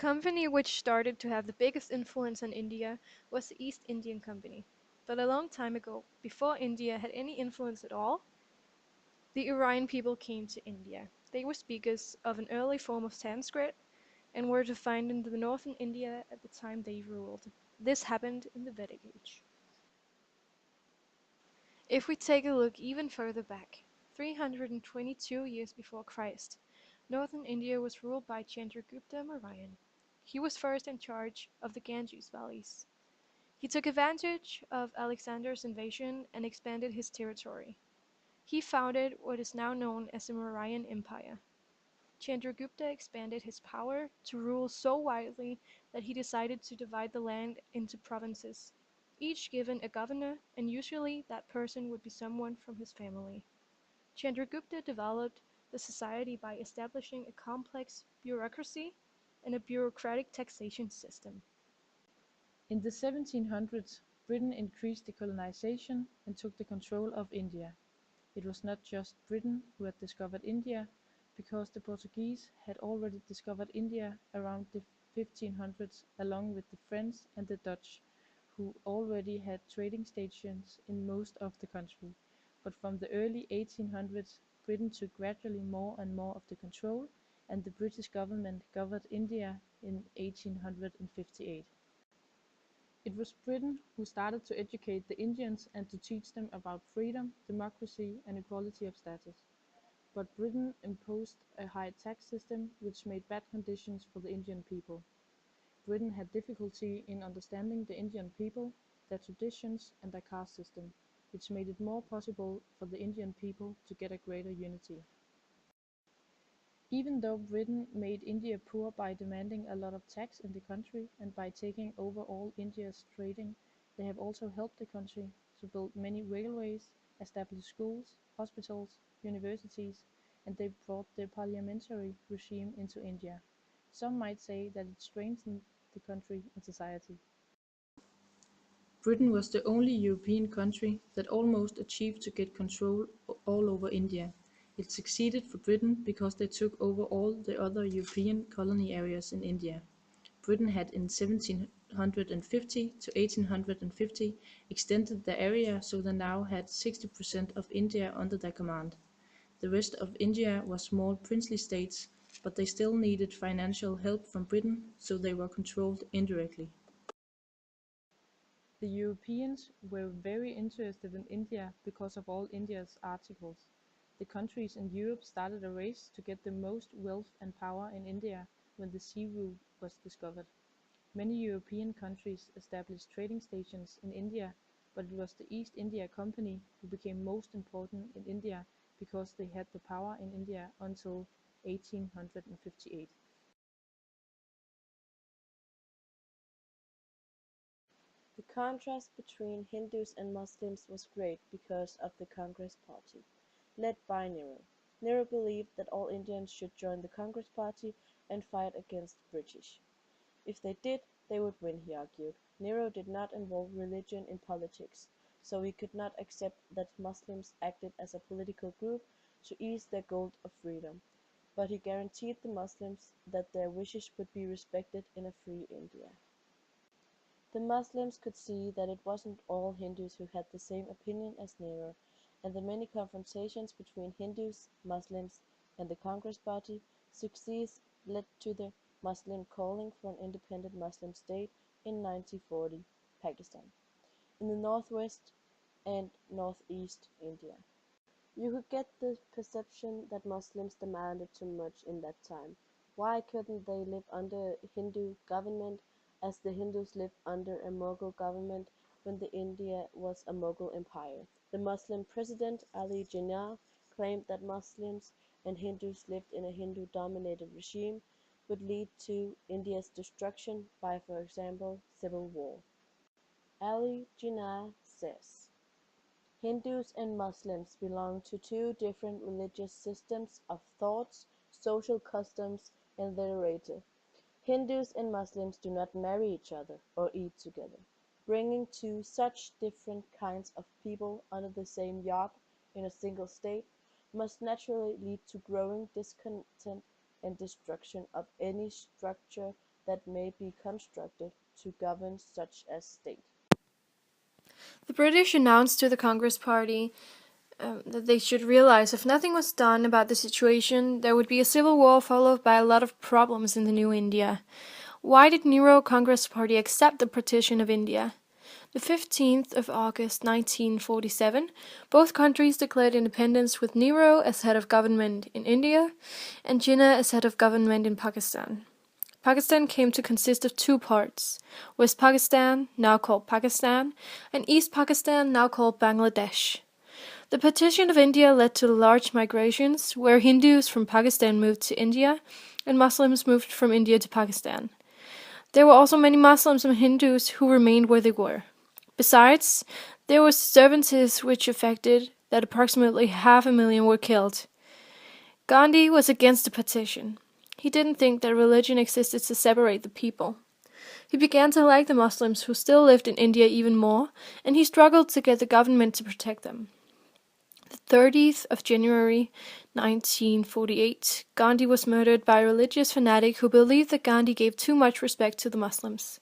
company which started to have the biggest influence on India was the East Indian Company. But a long time ago, before India had any influence at all, the Aryan people came to India. They were speakers of an early form of Sanskrit and were to find in the northern India at the time they ruled. This happened in the Vedic age. If we take a look even further back, 322 years before Christ, northern India was ruled by Chandragupta Mauryan. He was first in charge of the Ganges valleys. He took advantage of Alexander's invasion and expanded his territory. He founded what is now known as the Mauryan Empire. Chandragupta expanded his power to rule so widely that he decided to divide the land into provinces, each given a governor, and usually that person would be someone from his family. Chandragupta developed the society by establishing a complex bureaucracy and a bureaucratic taxation system. In the 1700s, Britain increased the colonization and took the control of India. It was not just Britain who had discovered India, because the Portuguese had already discovered India around the 1500s along with the French and the Dutch, who already had trading stations in most of the country. But from the early 1800s, Britain took gradually more and more of the control, and the British government governed India in 1858. It was Britain who started to educate the Indians and to teach them about freedom, democracy, and equality of status. But Britain imposed a high tax system which made bad conditions for the Indian people. Britain had difficulty in understanding the Indian people, their traditions, and their caste system, which made it more possible for the Indian people to get a greater unity. Even though Britain made India poor by demanding a lot of tax in the country and by taking over all India's trading, they have also helped the country to build many railways, establish schools, hospitals, universities, and they brought the parliamentary regime into India. Some might say that it strengthened the country and society. Britain was the only European country that almost achieved to get control all over India. It succeeded for Britain because they took over all the other European colony areas in India. Britain had in 1750 to 1850 extended their area so they now had 60% of India under their command. The rest of India was small princely states, but they still needed financial help from Britain, so they were controlled indirectly. The Europeans were very interested in India because of all India's articles. The countries in Europe started a race to get the most wealth and power in India when the sea route was discovered. Many European countries established trading stations in India, but it was the East India Company who became most important in India because they had the power in India until 1858. The contrast between Hindus and Muslims was great because of the Congress Party, led by Nehru. Nehru believed that all Indians should join the Congress Party and fight against the British. If they did, they would win, he argued. Nehru did not involve religion in politics, so he could not accept that Muslims acted as a political group to ease their goal of freedom, but he guaranteed the Muslims that their wishes would be respected in a free India. The Muslims could see that it wasn't all Hindus who had the same opinion as Nehru, and the many confrontations between Hindus, Muslims, and the Congress Party success led to the Muslim calling for an independent Muslim state in 1940, Pakistan, in the northwest and northeast India. You could get the perception that Muslims demanded too much in that time. Why couldn't they live under a Hindu government as the Hindus lived under a Mughal government when the India was a Mughal empire? The Muslim president Ali Jinnah claimed that Muslims and Hindus lived in a Hindu-dominated regime would lead to India's destruction by, for example, civil war. Ali Jinnah says, Hindus and Muslims belong to two different religious systems of thoughts, social customs, and literature. Hindus and Muslims do not marry each other or eat together. Bringing two such different kinds of people under the same yoke in a single state must naturally lead to growing discontent and destruction of any structure that may be constructed to govern such a state. The British announced to the Congress Party that they should realize if nothing was done about the situation, there would be a civil war followed by a lot of problems in the new India. Why did Nehru Congress Party accept the partition of India? The 15th of August 1947, both countries declared independence with Nehru as head of government in India and Jinnah as head of government in Pakistan. Pakistan came to consist of two parts: West Pakistan, now called Pakistan, and East Pakistan, now called Bangladesh. The partition of India led to large migrations, where Hindus from Pakistan moved to India and Muslims moved from India to Pakistan. There were also many Muslims and Hindus who remained where they were. Besides, there was disturbances which affected that approximately 500,000 were killed. Gandhi was against the partition. He didn't think that religion existed to separate the people. He began to like the Muslims who still lived in India even more, and he struggled to get the government to protect them. The 30th of January 1948, Gandhi was murdered by a religious fanatic who believed that Gandhi gave too much respect to the Muslims.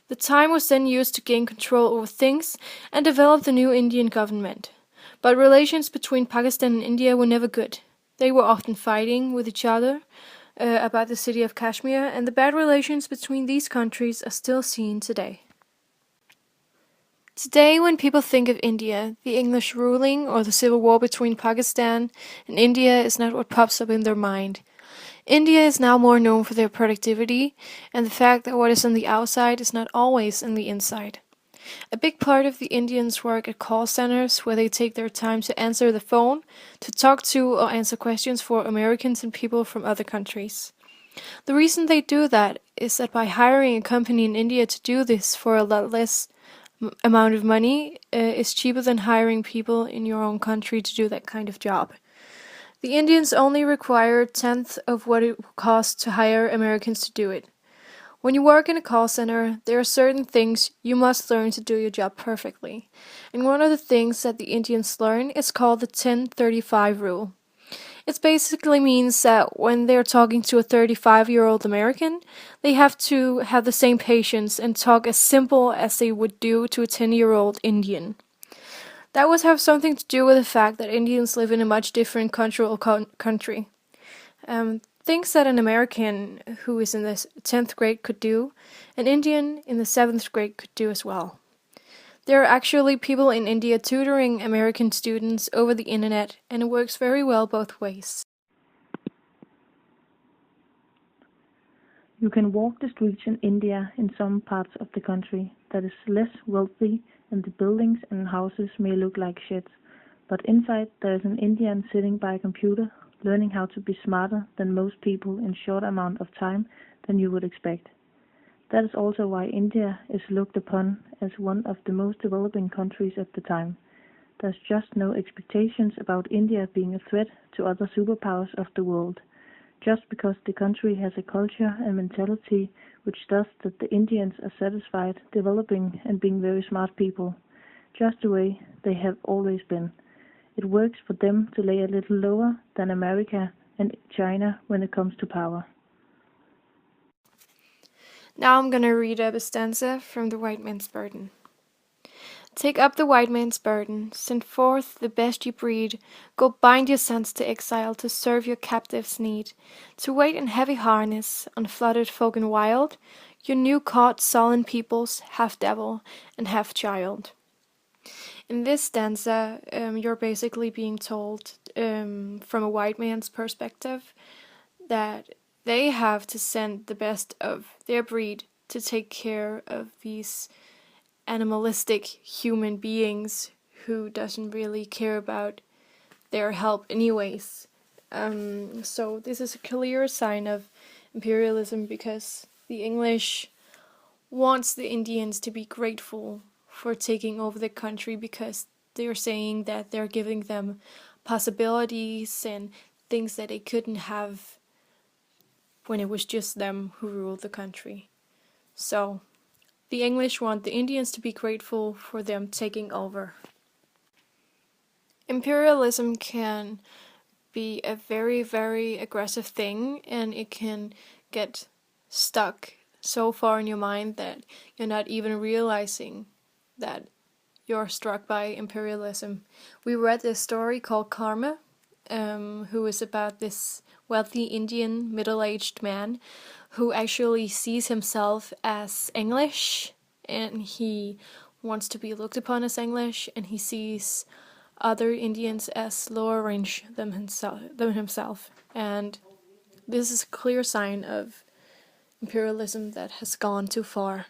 The time was then used to gain control over things and develop the new Indian government. But relations between Pakistan and India were never good. They were often fighting with each other about the city of Kashmir, and the bad relations between these countries are still seen today. Today, when people think of India, the English ruling or the civil war between Pakistan and India is not what pops up in their mind. India is now more known for their productivity and the fact that what is on the outside is not always on the inside. A big part of the Indians work at call centers where they take their time to answer the phone, to talk to or answer questions for Americans and people from other countries. The reason they do that is that by hiring a company in India to do this for a lot less amount of money is cheaper than hiring people in your own country to do that kind of job. The Indians only require a tenth of what it costs to hire Americans to do it. When you work in a call center, there are certain things you must learn to do your job perfectly. And one of the things that the Indians learn is called the 10-35 rule. It basically means that when they're talking to a 35-year-old American, they have to have the same patience and talk as simple as they would do to a 10-year-old Indian. That would have something to do with the fact that Indians live in a much different cultural country. Things that an American who is in the 10th grade could do, an Indian in the 7th grade could do as well. There are actually people in India tutoring American students over the internet, and it works very well both ways. You can walk the streets in India in some parts of the country that is less wealthy, and the buildings and houses may look like sheds, but inside there is an Indian sitting by a computer learning how to be smarter than most people in short amount of time than you would expect. That is also why India is looked upon as one of the most developing countries at the time. There's just no expectations about India being a threat to other superpowers of the world, just because the country has a culture and mentality which does that the Indians are satisfied developing and being very smart people, just the way they have always been. It works for them to lay a little lower than America and China when it comes to power. Now I'm gonna read up a stanza from The White Man's Burden. Take up the white man's burden, send forth the best you breed, go bind your sons to exile to serve your captives' need, to wait in heavy harness, unfluttered folk and wild, your new caught sullen peoples, half devil and half child. In this stanza, you're basically being told, from a white man's perspective, that they have to send the best of their breed to take care of these animalistic human beings who doesn't really care about their help anyways. So this is a clear sign of imperialism because the English wants the Indians to be grateful for taking over the country because they're saying that they're giving them possibilities and things that they couldn't have when it was just them who ruled the country. So the English want the Indians to be grateful for them taking over. Imperialism can be a very, very aggressive thing, and it can get stuck so far in your mind that you're not even realizing that you're struck by imperialism. We read this story called Karma, who is about this wealthy Indian middle-aged man who actually sees himself as English, and he wants to be looked upon as English, and he sees other Indians as lower range than himself. And this is a clear sign of imperialism that has gone too far.